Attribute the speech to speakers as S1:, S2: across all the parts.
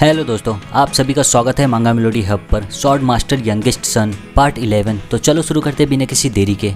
S1: Hello दोस्तों, आप सभी का स्वागत है मांगा मेलोडी हब पर sword master youngest son part 11। तो चलो शुरू करते बिना किसी देरी के।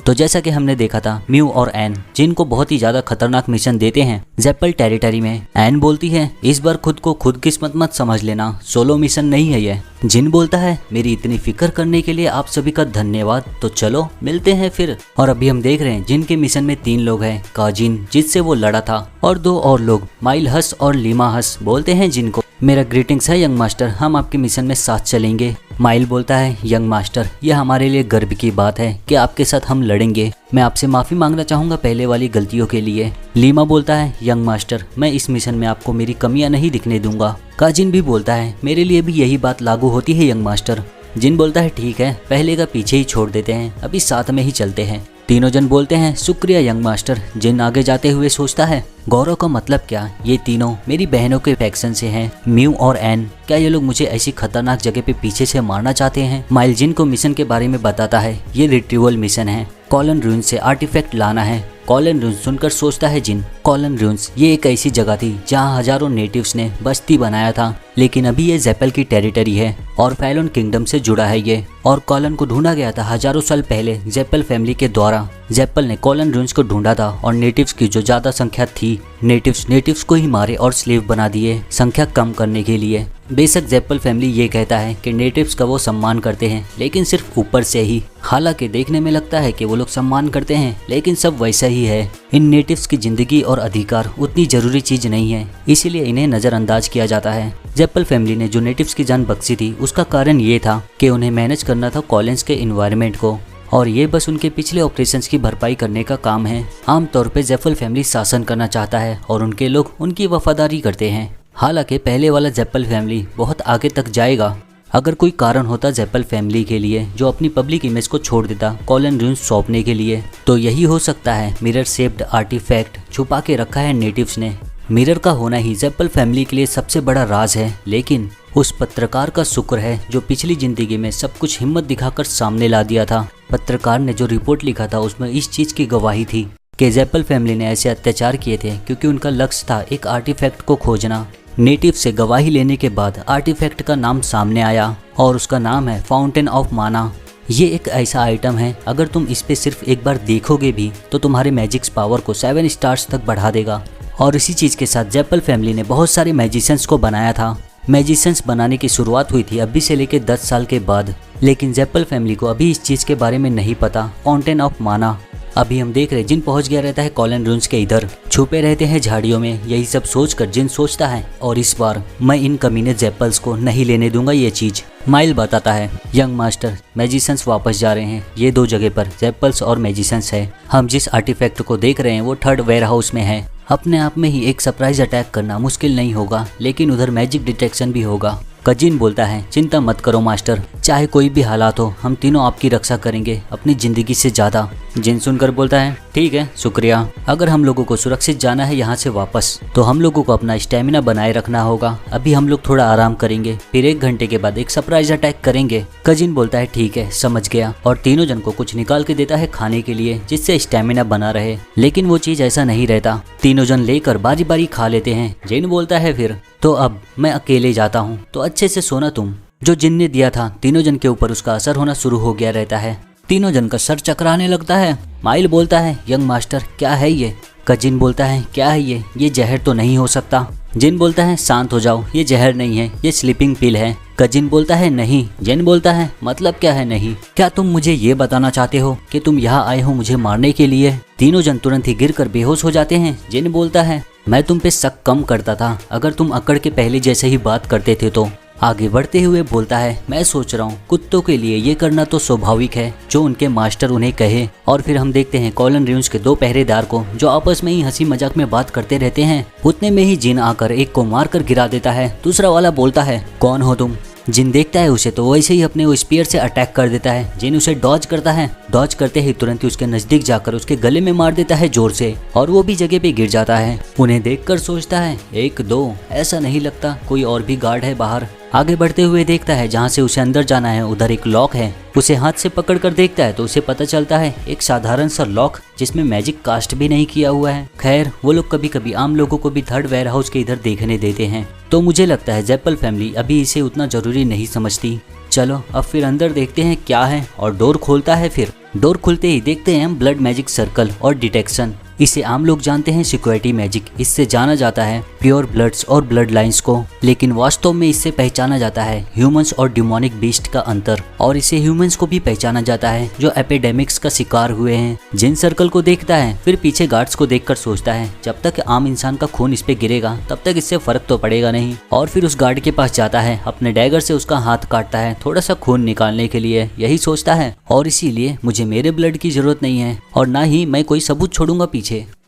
S1: तो जैसा कि हमने देखा था, म्यू और एन जिन को बहुत ही ज्यादा खतरनाक मिशन देते हैं ज़ेप्पल टेरिटरी में। एन बोलती है इस बार खुद को खुद किस्मत मत समझ लेना, सोलो मिशन नहीं है ये। जिन बोलता है मेरी इतनी फिक्र करने के लिए आप सभी का धन्यवाद, तो चलो मिलते हैं फिर। और अभी हम देख रहे हैं जिन के मिशन में 3 लोग हैं, काजिन जिससे वो लड़ा था और 2 और लोग माइल हस और लीमा हस। बोलते हैं जिन को मेरा ग्रीटिंग्स है यंग मास्टर, हम आपके मिशन में साथ चलेंगे। माइल बोलता है यंग मास्टर ये हमारे लिए गर्व की बात है कि आपके साथ हम लड़ेंगे, मैं आपसे माफ़ी मांगना चाहूँगा पहले वाली गलतियों के लिए। लीमा बोलता है यंग मास्टर मैं इस मिशन में आपको मेरी कमियां नहीं दिखने दूंगा। काजिन भी बोलता है मेरे लिए भी यही बात लागू होती है यंग मास्टर। जिन बोलता है ठीक है, पहले का पीछे ही छोड़ देते हैं, अभी साथ में ही चलते हैं। तीनों जन बोलते हैं शुक्रिया यंग मास्टर। जिन आगे जाते हुए सोचता है गौरव का मतलब क्या, ये तीनों मेरी बहनों के फैक्शन से हैं, म्यू और एन। क्या ये लोग मुझे ऐसी खतरनाक जगह पे पीछे से मारना चाहते हैं? माइल जिन को मिशन के बारे में बताता है ये रिट्रीवल मिशन है, कॉलन रून्स से आर्टिफैक्ट लाना है। कॉलन रून्स सुनकर सोचता है जिन, कॉलन रून्स ये एक ऐसी जगह थी जहाँ हजारों नेटिव्स ने बस्ती बनाया था, लेकिन अभी ये ज़ेप्पल की टेरिटरी है और फैलोन किंगडम से जुड़ा है ये। और कॉलन को ढूंढा गया था हजारों साल पहले ज़ेप्पल फैमिली के द्वारा। ज़ेप्पल ने कॉलन रून्स को ढूंढा था और नेटिव्स की जो ज्यादा संख्या थी, नेटिव्स को ही मारे और स्लेव बना दिए संख्या कम करने के लिए। बेशक ज़ेप्पल फैमिली ये कहता है कि नेटिव्स का वो सम्मान करते हैं, लेकिन सिर्फ ऊपर से ही। हालांकि देखने में लगता है कि वो लोग सम्मान करते हैं, लेकिन सब वैसा ही है। इन नेटिव्स की जिंदगी और अधिकार उतनी जरूरी चीज नहीं है, इसीलिए इन्हें नजरअंदाज किया जाता है। ज़ेप्पल फैमिली ने जो नेटिव्स की जान बख्शी थी उसका कारण ये था कि उन्हें मैनेज करना था कॉलेंस के इन्वायरमेंट को, और ये बस उनके पिछले ऑपरेशंस की भरपाई करने का काम है। आमतौर पे ज़ेप्पल फैमिली शासन करना चाहता है और उनके लोग उनकी वफादारी करते हैं। हालांकि पहले वाला ज़ेप्पल फैमिली बहुत आगे तक जाएगा। अगर कोई कारण होता ज़ेप्पल फैमिली के लिए जो अपनी पब्लिक इमेज को छोड़ देता कॉलन रून्स सौंपने के लिए, तो यही हो सकता है मिरर शेप्ड आर्टिफैक्ट छुपा के रखा है नेटिव्स ने। मिरर का होना ही ज़ेप्पल फैमिली के लिए सबसे बड़ा राज है, लेकिन उस पत्रकार का शुक्र है जो पिछली जिंदगी में सब कुछ हिम्मत दिखाकर सामने ला दिया था। पत्रकार ने जो रिपोर्ट लिखा था उसमें इस चीज की गवाही थी कि ज़ेप्पल फैमिली ने ऐसे अत्याचार किए थे क्योंकि उनका लक्ष्य था एक आर्टिफैक्ट को खोजना। नेटिव से गवाही लेने के बाद आर्टिफैक्ट का नाम सामने आया और उसका नाम है फाउंटेन ऑफ माना। ये एक ऐसा आइटम है अगर तुम इस पे सिर्फ एक बार देखोगे भी तो तुम्हारे मैजिक्स पावर को 7 स्टार्स तक बढ़ा देगा। और इसी चीज के साथ ज़ेप्पल फैमिली ने बहुत सारे मैजिशियंस को बनाया था। मैजिशियंस बनाने की शुरुआत हुई थी अभी से लेके 10 साल के बाद, लेकिन ज़ेप्पल फैमिली को अभी इस चीज के बारे में नहीं पता, फाउंटेन ऑफ माना। अभी हम देख रहे हैं जिन पहुंच गया रहता है कॉलन रून्स के इधर, छुपे रहते हैं झाड़ियों में। यही सब सोचकर जिन सोचता है और इस बार मैं इन कमीने ज़ेप्पल्स को नहीं लेने दूंगा ये चीज। माइल बताता है यंग मास्टर मैजिशियंस वापस जा रहे हैं, ये 2 जगह पर ज़ेप्पल्स और मैजिशियंस है। हम जिस आर्टिफैक्ट को देख रहे हैं वो 3rd वेयर हाउस में है। अपने आप में ही एक सरप्राइज अटैक करना मुश्किल नहीं होगा, लेकिन उधर मैजिक डिटेक्शन भी होगा। कजिन बोलता है चिंता मत करो मास्टर, चाहे कोई भी हालात हो हम तीनों आपकी रक्षा करेंगे अपनी जिंदगी से ज्यादा। जिन सुनकर बोलता है ठीक है शुक्रिया, अगर हम लोगों को सुरक्षित जाना है यहाँ से वापस तो हम लोगों को अपना स्टेमिना बनाए रखना होगा। अभी हम लोग थोड़ा आराम करेंगे, फिर 1 घंटे के बाद एक सरप्राइज अटैक करेंगे। कजिन बोलता है ठीक है समझ गया, और तीनों जन को कुछ निकाल के देता है खाने के लिए जिससे स्टेमिना बना रहे, लेकिन वो चीज ऐसा नहीं रहता। तीनों जन लेकर बारी बारी खा लेते हैं। जिन बोलता है फिर तो अब मैं अकेले जाता हूँ, तो अच्छे से सोना तुम। जो जिन ने दिया था तीनों जन के ऊपर उसका असर होना शुरू हो गया रहता है। तीनों जन का सर चकराने लगता है। माइल बोलता है यंग मास्टर क्या है ये? कजिन बोलता है क्या है ये जहर तो नहीं हो सकता। जिन बोलता है शांत हो जाओ, ये जहर नहीं है, ये स्लीपिंग पिल है। कजिन बोलता है नहीं। जिन बोलता है मतलब क्या है नहीं? क्या तुम मुझे ये बताना चाहते हो कि तुम यहाँ आए हो मुझे मारने के लिए? तीनों जन तुरंत ही गिरकर बेहोश हो जाते हैं। जिन बोलता है मैं तुम पे शक कम करता था अगर तुम अकड़ के पहले जैसे ही बात करते थे तो। आगे बढ़ते हुए बोलता है मैं सोच रहा हूँ कुत्तों के लिए ये करना तो स्वाभाविक है जो उनके मास्टर उन्हें कहे। और फिर हम देखते हैं कॉलन रून्स के 2 पहरेदार को जो आपस में ही हंसी मजाक में बात करते रहते हैं। उतने में ही जिन आकर एक को मारकर गिरा देता है। दूसरा वाला बोलता है कौन हो तुम? जिन देखता है उसे तो वैसे ही अपने वो स्पीयर से अटैक कर देता है। जिन उसे डॉज करता है, डॉज करते ही तुरंत ही उसके नजदीक जाकर उसके गले में मार देता है जोर से और वो भी जगह पे गिर जाता है। उन्हें देखकर सोचता है 1-2, ऐसा नहीं लगता कोई और भी गार्ड है बाहर। आगे बढ़ते हुए देखता है जहाँ से उसे अंदर जाना है उधर एक लॉक है। उसे हाथ से पकड़ कर देखता है तो उसे पता चलता है एक साधारण सा लॉक जिसमें मैजिक कास्ट भी नहीं किया हुआ है। खैर वो लोग कभी कभी आम लोगों को भी थर्ड वेयर हाउस के इधर देखने देते हैं, तो मुझे लगता है जेप्पल फैमिली अभी इसे उतना जरूरी नहीं समझती। चलो अब फिर अंदर देखते हैं क्या है, और डोर खोलता है। फिर डोर खुलते ही देखते हैं हम ब्लड मैजिक सर्कल और डिटेक्शन। इसे आम लोग जानते हैं सिक्योरिटी मैजिक। इससे जाना जाता है प्योर ब्लड्स और ब्लड लाइंस को, लेकिन वास्तव में इससे पहचाना जाता है ह्यूमंस और डिमोनिक बीस्ट का अंतर। और इसे ह्यूमंस को भी पहचाना जाता है जो एपिडेमिक्स का शिकार हुए हैं। जिन सर्कल को देखता है फिर पीछे गार्ड्स को देखकर सोचता है जब तक आम इंसान का खून इस पे गिरेगा तब तक इससे फर्क तो पड़ेगा नहीं। और फिर उस गार्ड के पास जाता है, अपने डैगर से उसका हाथ काटता है थोड़ा सा खून निकालने के लिए। यही सोचता है और इसीलिए मुझे मेरे ब्लड की जरूरत नहीं है और ना ही मैं कोई सबूत छोड़ूंगा पीछे।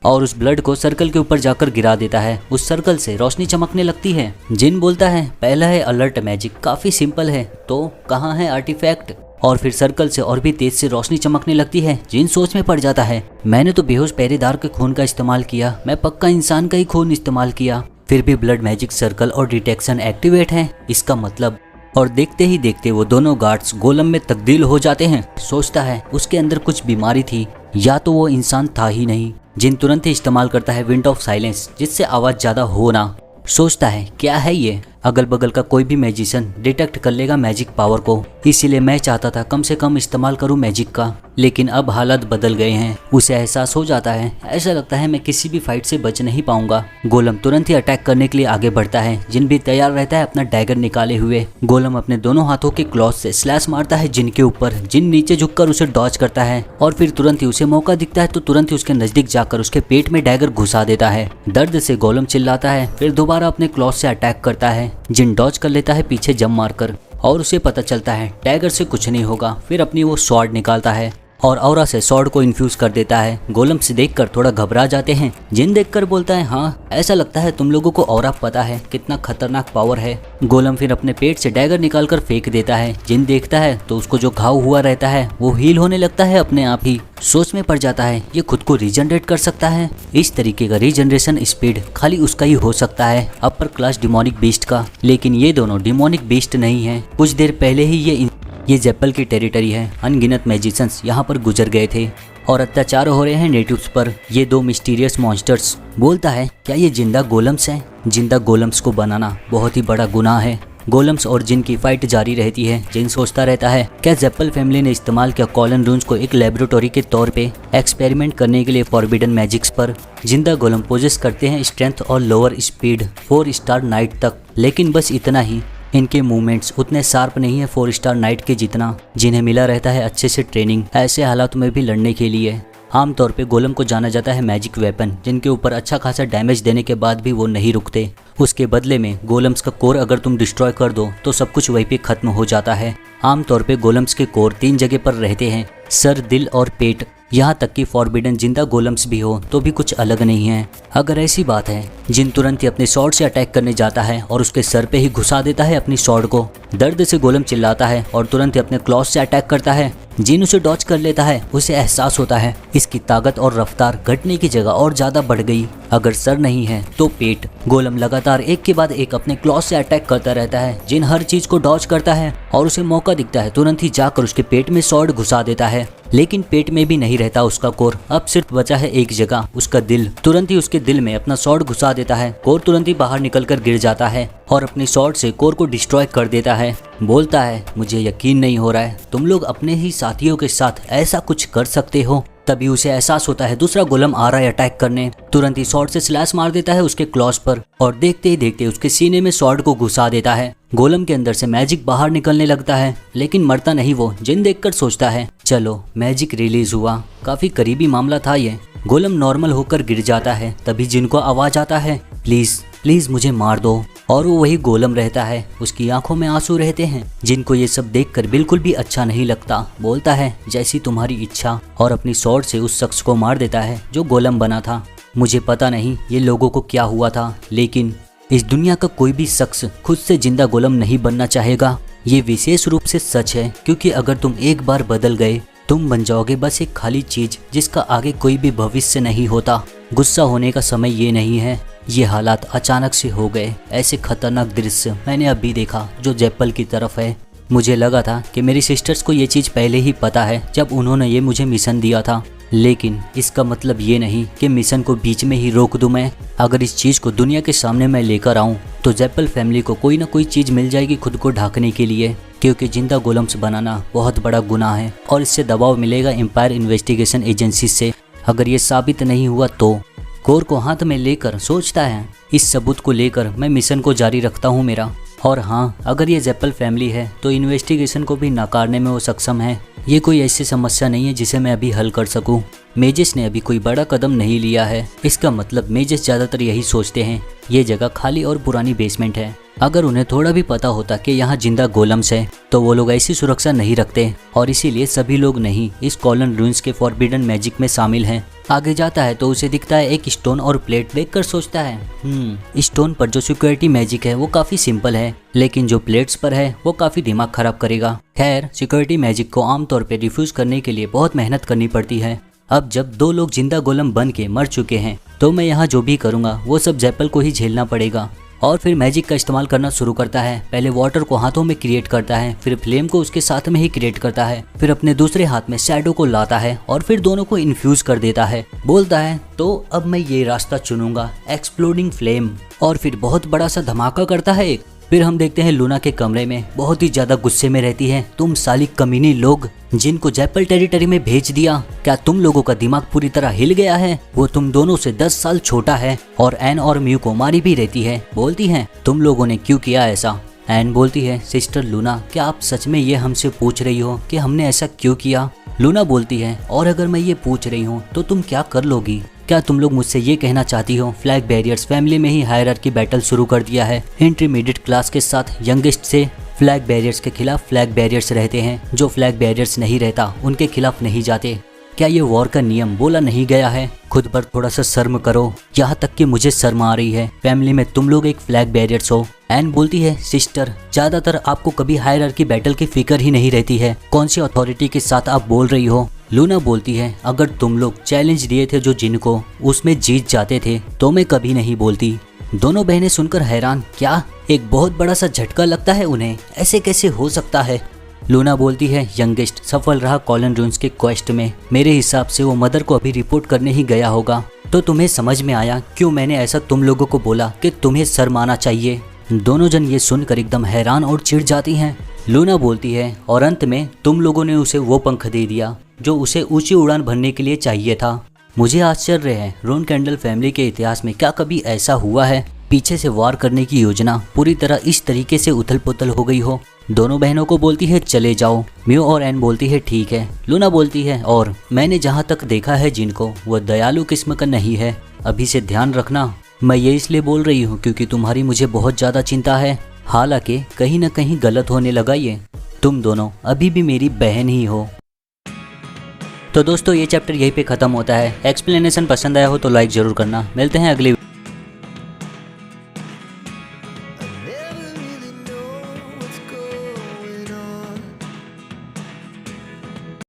S1: और उस ब्लड को सर्कल के ऊपर जाकर गिरा देता है। उस सर्कल से रोशनी चमकने लगती है। जिन बोलता है पहला है अलर्ट मैजिक, काफी सिंपल है, तो कहाँ है आर्टिफैक्ट। और फिर सर्कल से और भी तेज से रोशनी चमकने लगती है। जिन सोच में पड़ जाता है मैंने तो बेहोश पहरेदार के खून का इस्तेमाल किया, मैं पक्का इंसान का ही खून इस्तेमाल किया। फिर भी ब्लड मैजिक सर्कल और डिटेक्शन एक्टिवेट है, इसका मतलब। और देखते ही देखते वो दोनों गार्ड्स गोलम में तब्दील हो जाते हैं। सोचता है उसके अंदर कुछ बीमारी थी या तो वो इंसान था ही नहीं। जिन तुरंत ही इस्तेमाल करता है विंड ऑफ साइलेंस, जिससे आवाज ज्यादा हो ना। सोचता है क्या है ये, अगल बगल का कोई भी मैजिशियन डिटेक्ट कर लेगा मैजिक पावर को, इसीलिए मैं चाहता था कम से कम इस्तेमाल करूं मैजिक का। लेकिन अब हालात बदल गए हैं। उसे एहसास हो जाता है, ऐसा लगता है मैं किसी भी फाइट से बच नहीं पाऊंगा। गोलम तुरंत ही अटैक करने के लिए आगे बढ़ता है। जिन भी तैयार रहता है अपना डैगर निकाले हुए। गोलम अपने दोनों हाथों के क्लॉथ से स्लैश मारता है जिन के ऊपर। जिन नीचे झुककर उसे डॉज करता है और फिर तुरंत ही उसे मौका दिखता है तो तुरंत ही उसके नजदीक जाकर उसके पेट में डैगर घुसा देता है। दर्द से गोलम चिल्लाता है, फिर दोबारा अपने क्लॉथ से अटैक करता है। जिन डॉज कर लेता है पीछे जंप मारकर और उसे पता चलता है डैगर से कुछ नहीं होगा। फिर अपनी वो स्वॉर्ड निकालता है और ऑरा से स्वॉर्ड को इन्फ्यूज कर देता है। गोलम से देखकर थोड़ा घबरा जाते हैं। जिन देखकर बोलता है हाँ ऐसा लगता है तुम लोगों को ऑरा पता है कितना खतरनाक पावर है। गोलम फिर अपने पेट से डैगर निकालकर फेंक देता है। जिन देखता है तो उसको जो घाव हुआ रहता है वो हील होने लगता है अपने आप ही। सोच में पड़ जाता है ये खुद को रीजनरेट कर सकता है। इस तरीके का रीजनरेशन स्पीड खाली उसका ही हो सकता है, अपर क्लास डिमोनिक बीस्ट का। लेकिन ये दोनों डिमोनिक बीस्ट नहीं है। कुछ देर पहले ही ये जेप्पल की टेरिटरी है। अनगिनत मैजिशियंस यहाँ पर गुजर गए थे और अत्याचार हो रहे हैं नेटिव्स पर। ये दो मिस्टीरियस मॉन्स्टर्स। बोलता है क्या ये जिंदा गोलम्स हैं? जिंदा गोलम्स को बनाना बहुत ही बड़ा गुनाह है। गोलम्स और जिन की फाइट जारी रहती है। जिन सोचता रहता है क्या जेप्पल फैमिली ने इस्तेमाल किया कॉलन रून्स को एक लेबोरेटरी के तौर पे एक्सपेरिमेंट करने के लिए फॉरबिडन मैजिक्स पर। जिंदा गोलम पोजेस करते हैं स्ट्रेंथ और लोअर स्पीड 4 स्टार नाइट तक, लेकिन बस इतना ही। इनके मूवमेंट्स उतने शार्प नहीं है 4 स्टार नाइट के जितना। जिन्हें मिला रहता है अच्छे से ट्रेनिंग ऐसे हालातों में भी लड़ने के लिए। आमतौर पे गोलम को जाना जाता है मैजिक वेपन, जिनके ऊपर अच्छा खासा डैमेज देने के बाद भी वो नहीं रुकते। उसके बदले में गोलम्स का कोर अगर तुम डिस्ट्रॉय कर दो तो सब कुछ वहीं पे खत्म हो जाता है। आमतौर पे गोलम्स के कोर 3 जगह पर रहते हैं, सर, दिल और पेट। यहाँ तक कि फॉरबिडन जिंदा गोलम्स भी हो तो भी कुछ अलग नहीं है। अगर ऐसी बात है, जिन तुरंत ही अपने स्वॉर्ड से अटैक करने जाता है और उसके सर पे ही घुसा देता है अपनी स्वॉर्ड को। दर्द से गोलम चिल्लाता है और तुरंत ही अपने क्लॉथ से अटैक करता है। जिन उसे डॉज कर लेता है। उसे एहसास होता है इसकी ताकत और रफ्तार घटने की जगह और ज्यादा बढ़ गई। अगर सर नहीं है तो पेट। गोलम लगातार एक के बाद एक अपने क्लॉथ से अटैक करता रहता है। जिन हर चीज को डॉज करता है और उसे मौका दिखता है तुरंत ही जाकर उसके पेट में स्वॉर्ड घुसा देता है। लेकिन पेट में भी नहीं रहता उसका कोर, अब सिर्फ बचा है एक जगह, उसका दिल। तुरंत ही उसके दिल में अपना स्वॉर्ड घुसा देता है। कोर तुरंत ही बाहर निकलकर गिर जाता है और अपनी स्वॉर्ड से कोर को डिस्ट्रॉय कर देता है। बोलता है मुझे यकीन नहीं हो रहा है तुम लोग अपने ही साथियों के साथ ऐसा कुछ कर सकते हो। तभी उसे एहसास होता है दूसरा गोलम आ रहा है अटैक करने। तुरंत ही स्वॉर्ड से स्लैश मार देता है उसके क्लॉज पर और देखते ही देखते उसके सीने में स्वॉर्ड को घुसा देता है। गोलम के अंदर से मैजिक बाहर निकलने लगता है, लेकिन मरता नहीं वो। जिन देखकर सोचता है चलो मैजिक रिलीज हुआ, काफी करीबी मामला था ये। गोलम नॉर्मल होकर गिर जाता है। तभी जिन को आवाज आता है प्लीज प्लीज मुझे मार दो। और वो वही गोलम रहता है, उसकी आंखों में आंसू रहते हैं। जिनको ये सब देखकर बिल्कुल भी अच्छा नहीं लगता। बोलता है जैसी तुम्हारी इच्छा और अपनी स्वॉर्ड से उस शख्स को मार देता है जो गोलम बना था। मुझे पता नहीं ये लोगों को क्या हुआ था, लेकिन इस दुनिया का कोई भी शख्स खुद से जिंदा गोलम नहीं बनना चाहेगा। ये विशेष रूप से सच है क्योंकि अगर तुम एक बार बदल गए तुम बन जाओगे बस एक खाली चीज जिसका आगे कोई भी भविष्य नहीं होता। गुस्सा होने का समय ये नहीं है, ये हालात अचानक से हो गए। ऐसे खतरनाक दृश्य मैंने अभी देखा जो जेप्पल की तरफ है। मुझे लगा था कि मेरी सिस्टर्स को ये चीज़ पहले ही पता है जब उन्होंने ये मुझे मिशन दिया था, लेकिन इसका मतलब ये नहीं कि मिशन को बीच में ही रोक दूं मैं। अगर इस चीज़ को दुनिया के सामने मैं लेकर आऊं तो जेप्पल फैमिली को कोई ना कोई चीज़ मिल जाएगी खुद को ढांकने के लिए, क्योंकि जिंदा गोलम्स बनाना बहुत बड़ा गुनाह है और इससे दबाव मिलेगा एम्पायर इन्वेस्टिगेशन एजेंसी से। अगर ये साबित नहीं हुआ तो कोर को हाथ में लेकर सोचता है इस सबूत को लेकर मैं मिशन को जारी रखता हूँ मेरा। और हाँ, अगर ये जेप्पल फैमिली है तो इन्वेस्टिगेशन को भी नकारने में वो सक्षम है। ये कोई ऐसी समस्या नहीं है जिसे मैं अभी हल कर सकूं। मेजेस ने अभी कोई बड़ा कदम नहीं लिया है। इसका मतलब मेजेस ज़्यादातर यही सोचते हैं ये जगह खाली और पुरानी बेसमेंट है। अगर उन्हें थोड़ा भी पता होता कि यहाँ जिंदा गोलम्स है तो वो लोग ऐसी सुरक्षा नहीं रखते और इसीलिए सभी लोग नहीं इस कॉलन रूइंस के फॉरबिडन मैजिक में शामिल हैं। आगे जाता है तो उसे दिखता है एक स्टोन और प्लेट, देखकर सोचता है स्टोन पर जो सिक्योरिटी मैजिक है वो काफी सिंपल है, लेकिन जो प्लेट्स पर है वो काफी दिमाग खराब करेगा। खैर, सिक्योरिटी मैजिक को आमतौर पर रिफ्यूज करने के लिए बहुत मेहनत करनी पड़ती है। अब जब दो लोग जिंदा गोलम बन के मर चुके हैं तो मैं यहाँ जो भी करूँगा वो सब जेप्पल को ही झेलना पड़ेगा। और फिर मैजिक का इस्तेमाल करना शुरू करता है। पहले वाटर को हाथों में क्रिएट करता है, फिर फ्लेम को उसके साथ में ही क्रिएट करता है, फिर अपने दूसरे हाथ में शैडो को लाता है और फिर दोनों को इन्फ्यूज कर देता है। बोलता है तो अब मैं ये रास्ता चुनूंगा, एक्सप्लोडिंग फ्लेम। और फिर बहुत बड़ा सा धमाका करता है एक। फिर हम देखते हैं लूना के कमरे में बहुत ही ज्यादा गुस्से में रहती है। तुम साली कमीनी लोग जिनको जेप्पल टेरिटरी में भेज दिया, क्या तुम लोगों का दिमाग पूरी तरह हिल गया है? वो तुम दोनों से 10 साल छोटा है और एन और म्यू को मारी भी रहती है। बोलती है तुम लोगों ने क्यों किया ऐसा? एन बोलती है सिस्टर लूना, क्या आप सच में ये हमसे पूछ रही हो कि हमने ऐसा क्यों किया? लूना बोलती है और अगर मैं ये पूछ रही हूँ तो तुम क्या कर लोगी? क्या तुम लोग मुझसे ये कहना चाहती हो फ्लैग बैरियर्स फैमिली में ही हायरार्की बैटल शुरू कर दिया है? इंटरमीडिएट क्लास के साथ यंगेस्ट से फ्लैग बैरियर्स के खिलाफ फ्लैग बैरियर्स रहते हैं, जो फ्लैग बैरियर्स नहीं रहता उनके खिलाफ नहीं जाते। क्या ये वॉर का नियम बोला नहीं गया है? खुद पर थोड़ा सा शर्म करो। यहाँ तक कि मुझे शर्म आ रही है, फैमिली में तुम लोग एक फ्लैग बैरियर्स हो। एन बोलती है सिस्टर, ज्यादातर आपको कभी हायरार्की बैटल की फिक्र ही नहीं रहती है, कौन सी अथॉरिटी के साथ आप बोल रही हो? लूना बोलती है अगर तुम लोग चैलेंज दिए थे जो जिनको उसमें जीत जाते थे तो मैं कभी नहीं बोलती। दोनों बहनें सुनकर हैरान, क्या एक बहुत बड़ा सा झटका लगता है उन्हें, ऐसे कैसे हो सकता है? लूना बोलती है यंगेस्ट सफल रहा कॉलन रूइंस के क्वेस्ट में, मेरे हिसाब से वो मदर को अभी रिपोर्ट करने ही गया होगा। तो तुम्हें समझ में आया क्यों मैंने ऐसा तुम लोगों को बोला कि तुम्हें शर्म आना चाहिए? दोनों जन ये सुनकर एकदम हैरान और चिढ़ जाती हैं। लूना बोलती है और अंत में तुम लोगों ने उसे वो पंख दे दिया जो उसे ऊंची उड़ान भरने के लिए चाहिए था। मुझे आश्चर्य है रोन कैंडल फैमिली के इतिहास में क्या कभी ऐसा हुआ है पीछे से वार करने की योजना पूरी तरह इस तरीके से उथल पुथल हो गई हो। दोनों बहनों को बोलती है चले जाओ। म्यू और एन बोलती है ठीक है। लूना बोलती है और मैंने जहाँ तक देखा है जिनको, वो दयालु किस्म का नहीं है, अभी से ध्यान रखना। मैं ये इसलिए बोल रही हूँ क्योंकि तुम्हारी मुझे बहुत ज़्यादा चिंता है, हालांकि कहीं ना कहीं गलत होने लगा ये, तुम दोनों अभी भी मेरी बहन ही हो। तो दोस्तों ये चैप्टर यहीं पे ख़त्म होता है। एक्सप्लेनेशन पसंद आया हो तो लाइक ज़रूर करना। मिलते हैं अगली